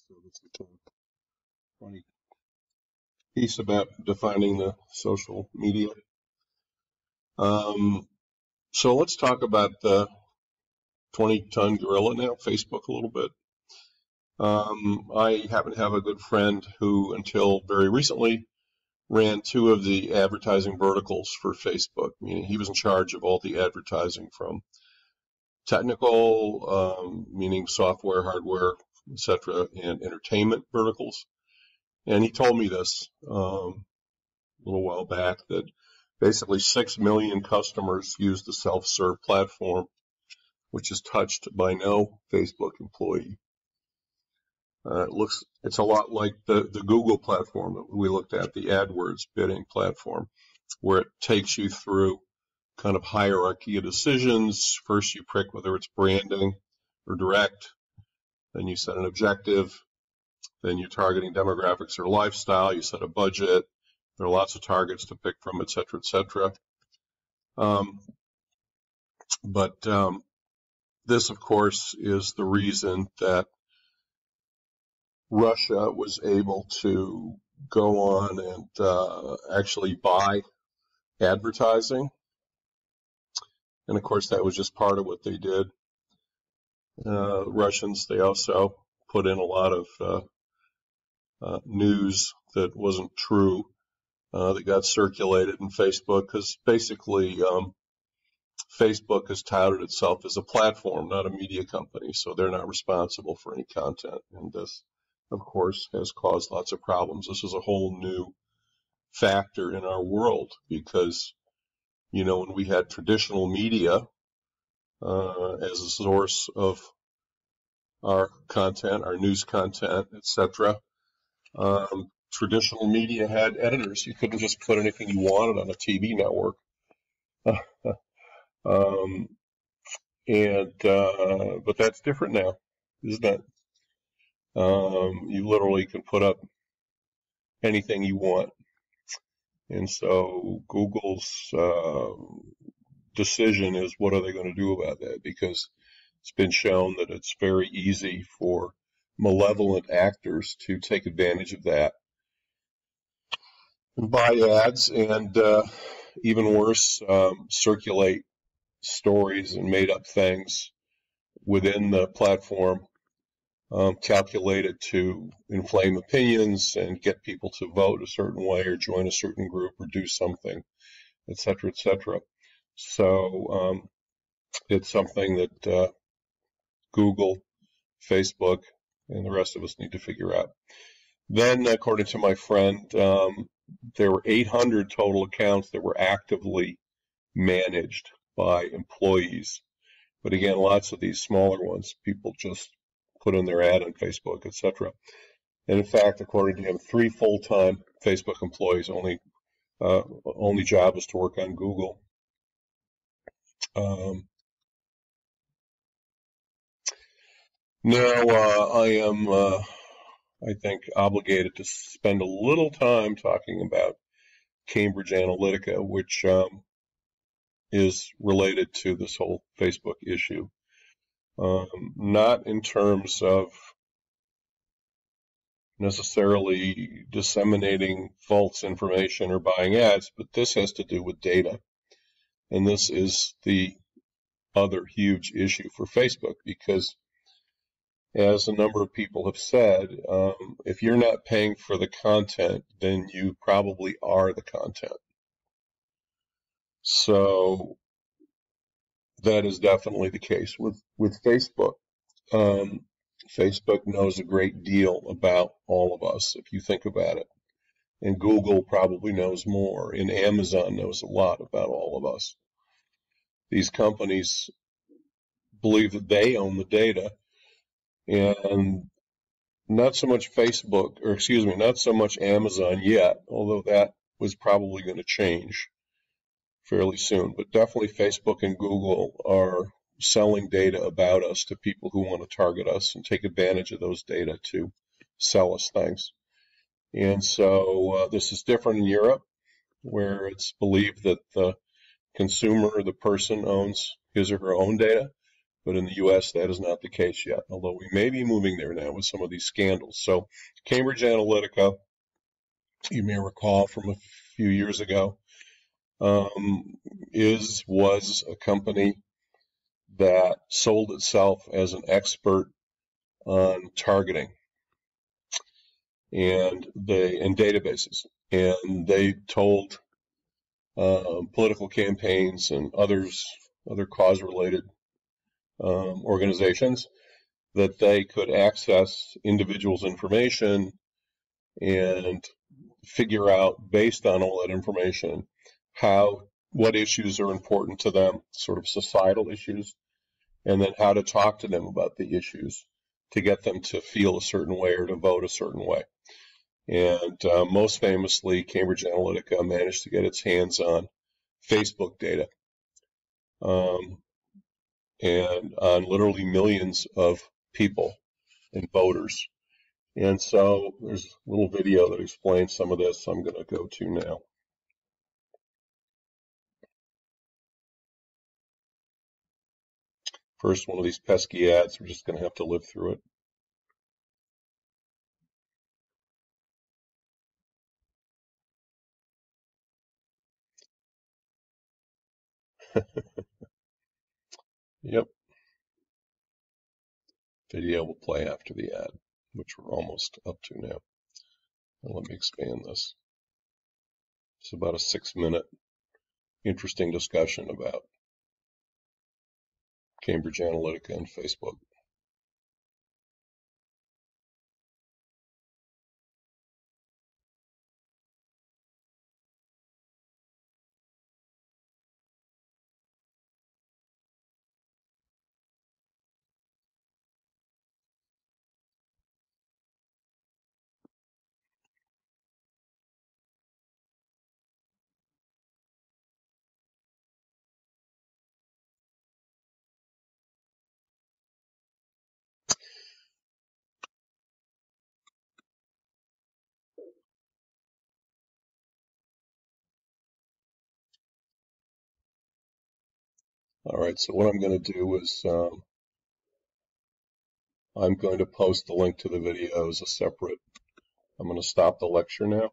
So this is a funny piece about defining the social media. So let's talk about the 20-ton gorilla now, Facebook, a little bit. I happen to have a good friend who, until very recently, ran two of the advertising verticals for Facebook, meaning he was in charge of all the advertising from technical, meaning software, hardware, etc., and entertainment verticals. And he told me this a little while back, that basically 6 million customers use the self-serve platform, which is touched by no Facebook employee. It's a lot like the Google platform that we looked at, the AdWords bidding platform, where it takes you through kind of hierarchy of decisions. First you pick whether it's branding or direct, then you set an objective, then you're targeting demographics or lifestyle, you set a budget, there are lots of targets to pick from, et cetera, et cetera. But this, of course, is the reason that Russia was able to go on and actually buy advertising. And, of course, that was just part of what they did. Russians, they also put in a lot of news that wasn't true that got circulated in Facebook, because basically Facebook has touted itself as a platform, not a media company, so they're not responsible for any content. And this, of course, has caused lots of problems. This is a whole new factor in our world because, you know, when we had traditional media as a source of our content, our news content, etc., traditional media had editors. You couldn't just put anything you wanted on a TV network. But that's different now, isn't it? You literally can put up anything you want. And so Google's decision is, what are they going to do about that? Because it's been shown that it's very easy for malevolent actors to take advantage of that and buy ads and, even worse, circulate stories and made up things within the platform, calculated to inflame opinions and get people to vote a certain way or join a certain group or do something, et cetera, et cetera. So it's something that Google, Facebook, and the rest of us need to figure out. Then, according to my friend, there were 800 total accounts that were actively managed by employees. But again, lots of these smaller ones, people just put in their ad on Facebook, etc. And in fact, according to him, 3 full-time Facebook employees, only job is to work on Google. Now, I am, I think, obligated to spend a little time talking about Cambridge Analytica, which is related to this whole Facebook issue. Not in terms of necessarily disseminating false information or buying ads, but this has to do with data. And this is the other huge issue for Facebook, because as a number of people have said, if you're not paying for the content, then you probably are the content. So that is definitely the case with Facebook. Facebook knows a great deal about all of us, if you think about it. And Google probably knows more, and Amazon knows a lot about all of us. These companies believe that they own the data, and not so much not so much Amazon yet, although that was probably going to change fairly soon. But definitely Facebook and Google are selling data about us to people who want to target us and take advantage of those data to sell us things. And so this is different in Europe, where it's believed that the consumer or the person owns his or her own data. but in the U.S. that is not the case yet, although we may be moving there now with some of these scandals. So Cambridge Analytica, you may recall from a few years ago, was a company that sold itself as an expert on targeting and databases, and they told political campaigns and other cause-related organizations that they could access individuals' information and figure out, based on all that information, what issues are important to them, sort of societal issues, and then how to talk to them about the issues to get them to feel a certain way or to vote a certain way. And most famously, Cambridge Analytica managed to get its hands on Facebook data, and on literally millions of people and voters. And so there's a little video that explains some of this I'm going to go to now. First, one of these pesky ads, we're just going to have to live through it. Yep. Video will play after the ad, which we're almost up to now. And let me expand this. It's about a 6-minute interesting discussion about Cambridge Analytica and Facebook. All right, so what I'm going to do is I'm going to post the link to the video as a separate. I'm going to stop the lecture now.